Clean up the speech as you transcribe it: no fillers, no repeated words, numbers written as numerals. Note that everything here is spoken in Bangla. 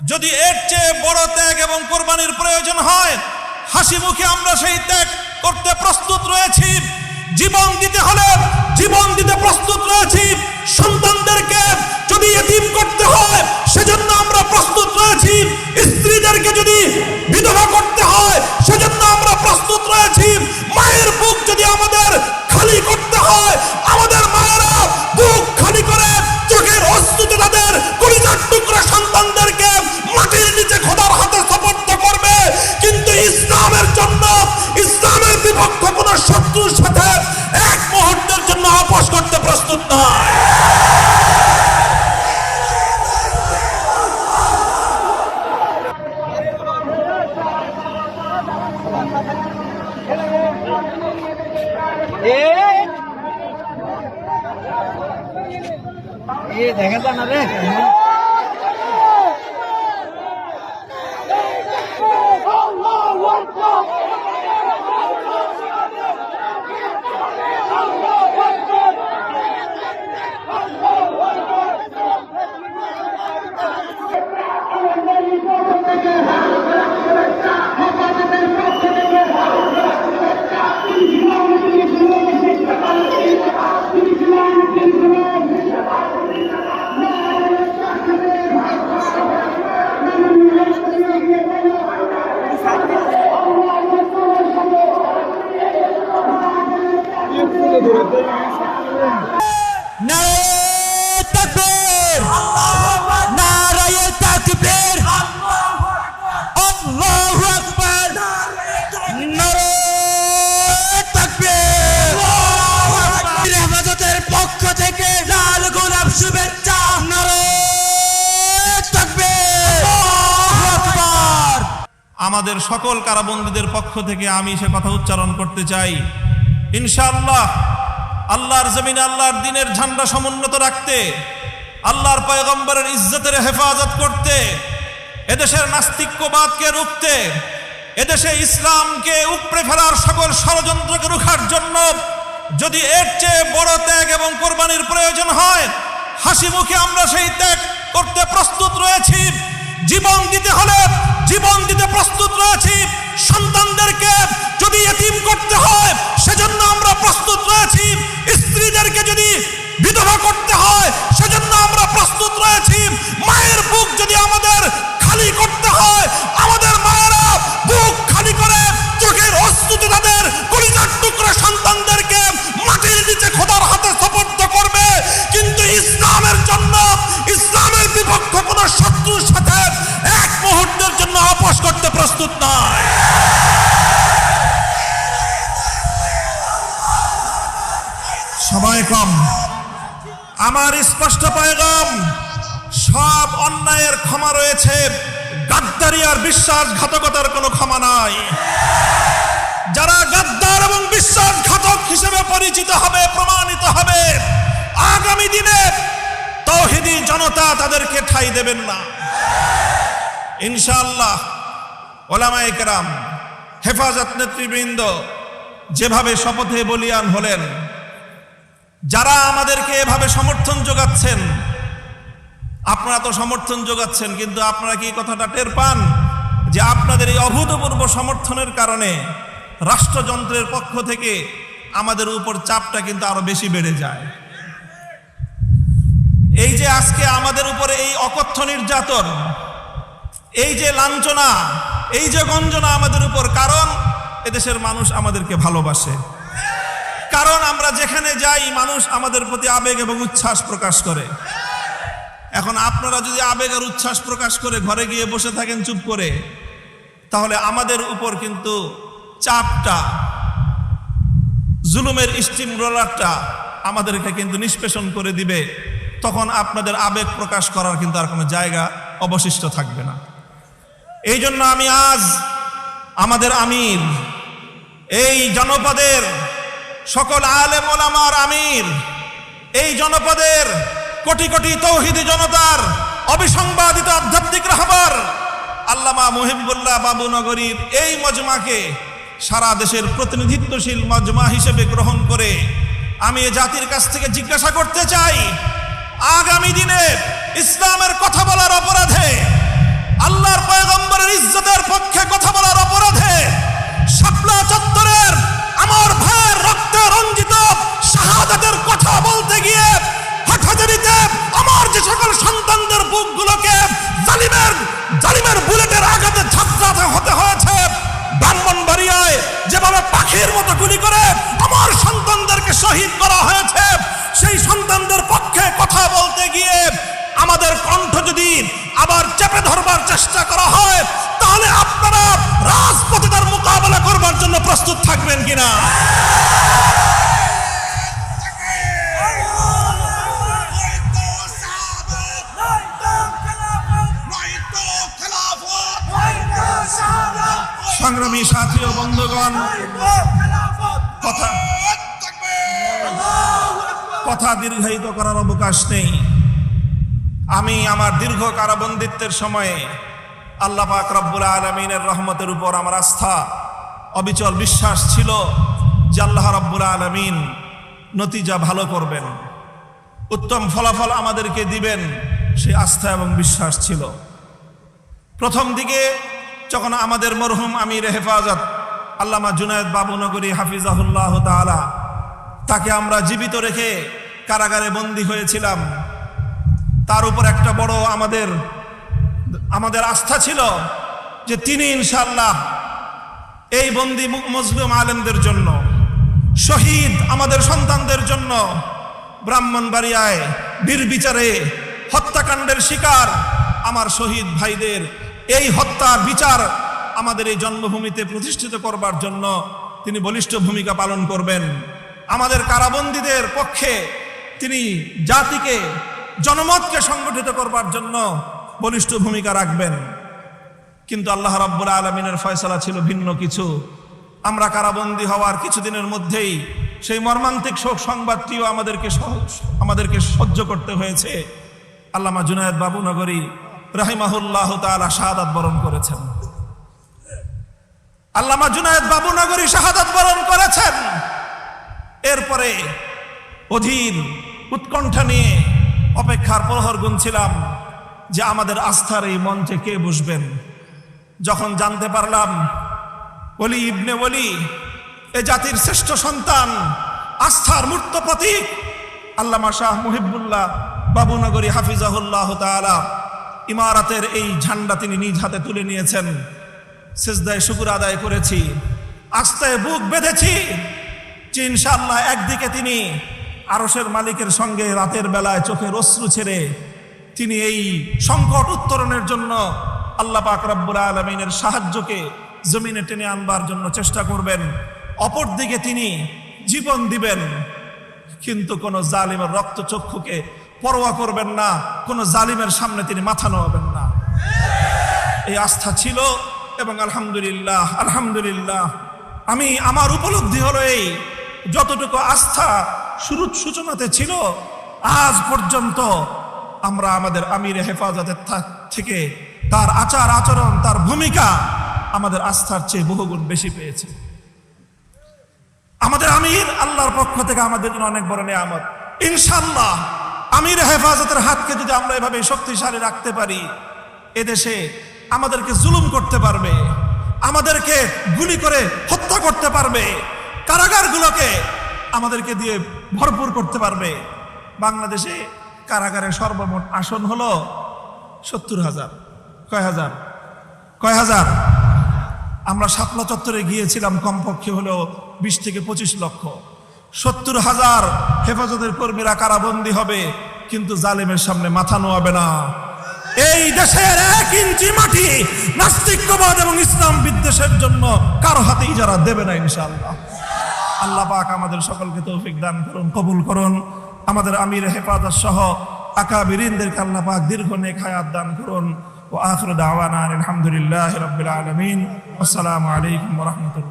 যদি এর চেয়ে বড় ত্যাগ এবং কোরবানির প্রয়োজন হয়, হাসি মুখে আমরা সেই ত্যাগ করতে প্রস্তুত রয়েছি। জীবন দিতে হলে জীবন দিতে প্রস্তুত রয়েছি। সন্তানদেরকে যদি এতিম করতে হয় সেজন্য আমরা প্রস্তুত রয়েছি। স্ত্রীদেরকে যদি বিধবা করতে হয় সেজন্য আমরা প্রস্তুত রয়েছি। মায়ের বুক যদি আমাদের খালি করতে হয়, আমাদের মায়েরা বুক খালি করে চোখের অশ্রুতে তাদের কলিজার টুকরা সন্তানদেরকে মাটির নিচে খোদার হাতে সুপর্দ করবে। কিন্তু ইসলামের জন্য, ইসলামের বিপক্ষে কোন শত্রুর সাথে এক মুহূর্তের জন্য আপোষ করতে প্রস্তুত নয়। দেখা যায় না রে। আমাদের সকল কারাবন্দীদের পক্ষ থেকে আমি সে কথা উচ্চারণ করতে চাই, ইনশাআল্লাহ আল্লাহর জমিনে আল্লাহর দ্বীনের ঝান্ডা সমুন্নত রাখতে, আল্লাহর পয়গম্বরের ইজ্জতের হেফাজত করতে, এদেশের নাস্তিক্যবাদকে রুখতে, এদেশে ইসলামকে উপড়ে ফেলার সকল ষড়যন্ত্রকে রুখার জন্য যদি এর চেয়ে বড় ত্যাগ এবং কোরবানির প্রয়োজন হয়, হাসি মুখে আমরা সেই ত্যাগ করতে প্রস্তুত রয়েছি। জীবন দিতে হলে জীবন দিতে প্রস্তুত রয়েছি। সন্তানদেরকে যদি এতিম করতে হয় সেজন্য আমরা প্রস্তুত রয়েছি। স্ত্রীদেরকে যদি বিধবা করতে হয় সেজন্য আমরা প্রস্তুত রয়েছি। মায়ের বুক যদি আমাদের খালি করতে হয়, আমাদের মায়েরা বুক খালি করে চোখের অশ্রুতে তাদের কলিজার টুকরা সন্তানদেরকে মাটির নিচে খোদার হাতে সুপর্দ করবে। কিন্তু ইসলামের জন্য, ইসলামের বিপক্ষে কোন শত্রুর সাথে এক মুহূর্তের জন্য আপোষ করতে প্রস্তুত নয়। সবাই কম, আমার স্পষ্ট পয়গাম, সব অন্যায়ের ক্ষমা রয়েছে, গাদ্দারি আর বিশ্বাসঘাতকতার কোনো ক্ষমা নাই। যারা গাদ্দার এবং বিশ্বাসঘাতক হিসেবে পরিচিত হবে, প্রমাণিত হবে, আগামী দিনে তাওহীদি জনতা তাদেরকে ঠাঁই দেবেন না ইনশাআল্লাহ। ওলামায়ে কেরাম, হেফাজত নেতৃবৃন্দ যেভাবে শপথে বলিয়ান হলেন, যারা আমাদেরকে এভাবে সমর্থন যোগাচ্ছেন, আপনারা তো সমর্থন যোগাচ্ছেন, কিন্তু আপনারা কি কথাটা টের পান যে আপনাদের এই অভূতপূর্ব সমর্থনের কারণে রাষ্ট্রযন্ত্রের পক্ষ থেকে আমাদের উপর চাপটা কিন্তু আরো বেশি বেড়ে যায়। এই যে আজকে আমাদের উপরে এই অকথ্য নির্যাতন, এই যে লাঞ্ছনা, এই যে গঞ্জনা আমাদের উপর, কারণ এদেশের মানুষ আমাদেরকে ভালোবাসে, কারণ আমরা যেখানে যাই মানুষ আমাদের প্রতি আবেগ এবং উচ্ছ্বাস প্রকাশ করে। এখন আপনারা যদি আবেগ আর উচ্ছ্বাস প্রকাশ করে ঘরে গিয়ে বসে থাকেন চুপ করে, তাহলে আমাদের উপর কিন্তু চাপটা, জুলুমের স্টিম রোলারটা আমাদেরকে কিন্তু নিষ্পেষণ করে দিবে। তখন আপনাদের আবেগ প্রকাশ করার কিন্তু আর কোনো জায়গা অবশিষ্ট থাকবে না। এই জন্য আমি আজ আমাদের আমির, এই জনপদের সকল আলেম ওলামার আমির, এই জনপদের কোটি কোটি তাওহীদি জনতার অবিসংবাদিত আধ্যাত্মিক রাহবার আল্লামা মুহিবুল্লাহ বাবু নগরীর এই মজমাকে সারা দেশের প্রতিনিধিত্বশীল মজমা হিসেবে গ্রহণ করে আমি এ জাতির কাছ থেকে জিজ্ঞাসা করতে চাই, আগামী দিনে ইসলামের কথা বলার অপরাধে শহীদ করা হয়েছে, সেই সন্তানদের পক্ষে কথা বলতে গিয়ে আমাদের কণ্ঠ যদি আবার চেপে ধরবার চেষ্টা করা হয়, তাহলে আপনারা রাজপথে তার মোকাবেলা করবার জন্য প্রস্তুত থাকবেন কিনা? সংগ্রামী সাথী ও বন্ধুগণ, কথা দীর্ঘায়িত করার অবকাশ নেই। আমি আমার দীর্ঘ কারাবন্দিত্বের সময়ে আল্লাহ পাক রব্বুল আলামিনের রহমতের উপর আমার আস্থা, অবিচল বিশ্বাস ছিল যে আল্লাহ রব্বুল আলামিন নতিজা ভালো করবেন, উত্তম ফলাফল আমাদেরকে দিবেন, সেই আস্থা এবং বিশ্বাস ছিল। প্রথম দিকে যখন আমাদের মরহুম আমির হেফাজত আল্লামা জুনায়েদ বাবুনগরী হাফিজাহুল্লাহ তাআলা, তাকে আমরা জীবিত রেখে কারাগারে বন্দী হয়েছিলাম, তার উপর একটা বড় আমাদের আস্থা ছিল যে তিনি ইনশাআল্লাহ এই বন্দী মজলুম আলেমদের জন্য, শহীদ আমাদের সন্তানদের জন্য, ব্রাহ্মণবাড়িয়ায় বীর বিচারে হত্যাকাণ্ডের শিকার আমার শহীদ ভাইদের এই হত্যার বিচার আমাদের এই জন্মভূমিতে প্রতিষ্ঠিত করবার জন্য তিনি বলিষ্ঠ ভূমিকা পালন করবেন। আমাদের কারাবন্দীদের পক্ষে তিনি জাতিকে, জনমতকে সংগঠিত করবার জন্য বলিষ্ঠ ভূমিকা রাখবেন। কিন্তু আল্লাহ রাব্বুল আলামিনের ফয়সালা ছিল ভিন্ন কিছু। আমরা কারাবন্দী হওয়ার কিছুদিনের মধ্যেই সেই মর্মান্তিক শোক সংবাদটিও আমাদেরকে সহ্য করতে হয়েছে। আল্লামা জুনায়েদ বাবুনগরী রাহিমাহুল্লাহ তাআলা শাহাদাত বরণ করেছেন। আল্লামা জুনায়েদ বাবুনগরী শাহাদাত বরণ করেছেন। এরপরে অধীর উৎকণ্ঠা নিয়ে অপেক্ষার প্রহর গুনছিলাম যে আমাদের আস্থার এই মঞ্চে কে বসবেন। যখন জানতে পারলাম ওলি ইবনে ওলি, এ জাতির শ্রেষ্ঠ সন্তান, আস্থার মূর্ত প্রতীক আল্লামা শাহ মুহিবুল্লাহ বাবুনগরী হাফিজাহুল্লাহ তাআলা ইমারতের এই ঝান্ডা তিনি নিজ হাতে তুলে নিয়েছেন, সিজদায় শুকর আদায় করেছি, আস্থায় বুক বেঁধেছি যে ইনশাআল্লাহ একদিকে তিনি আরশের মালিকের সঙ্গে রাতের বেলায় চোখের অশ্রু ছেড়ে তিনি এই সংকট উত্তরণের জন্য আল্লাহ পাক রব্বুল আলামিনের সাহায্যকে জমিনে টেনে আনবার জন্য চেষ্টা করবেন। অপরদিকে তিনি জীবন দিবেন, কিন্তু কোন জালিমের রক্তচক্ষুকে পরোয়া করবেন না, কোন জালিমের সামনে তিনি মাথা নোয়াবেন না। এই আস্থা ছিল এবং আলহামদুলিল্লাহ আমার উপলব্ধি হলো এই যতটুকু আস্থা শুরুর সূচনাতে ছিল, আজ পর্যন্ত আমরা আমাদের আমির হেফাজতের থেকে তার আচার আচরণ, তার ভূমিকা আমাদের আস্থার চেয়ে বহুগুণ বেশি পেয়েছে। আমাদের আমির আল্লাহর পক্ষ থেকে আমাদের জন্য অনেক বড় নিয়ামত। ইনশাআল্লাহ আমির হেফাজতের হাতকে যদি আমরা এভাবে শক্তিশালী রাখতে পারি, এদেশে আমাদেরকে জুলুম করতে পারবে, আমাদেরকে গুলি করে হত্যা করতে পারবে, কারাগারগুলোকে আমাদেরকে দিয়ে ভরপুর করতে পারবে। বাংলাদেশে কারাগারের সর্বমোট আসন হলো 70,000। কয় হাজার? আমরা শাপলা চত্বরে গিয়েছিলাম, কমপক্ষে হলো 20 থেকে 25 লক্ষ। 70,000 হেফাজতের কর্মীরা কারাবন্দী হবে, কিন্তু জালেমের সামনে মাথা নোয়াবে না। এই দেশের 1 ইঞ্চি মাটি নাস্তিক্যবাদ এবং ইসলাম বিদ্বেষের জন্য কারো হাতে ইজারা দেবে না ইনশাআল্লাহ। আল্লাহ পাক আমাদের সকলকে তৌফিক দান করুন, কবুল করুন। আমাদের আমির হেফাজত সহ আকাবিরিনদেরকে আল্লাহ পাক দীর্ঘ নেক হায়াত দান করুন। ওয়া আখিরু দাওয়ানা আলহামদুলিল্লাহি রাব্বিল আলামিন। আসসালামু আলাইকুম ওয়া রাহমাতুল্লাহ।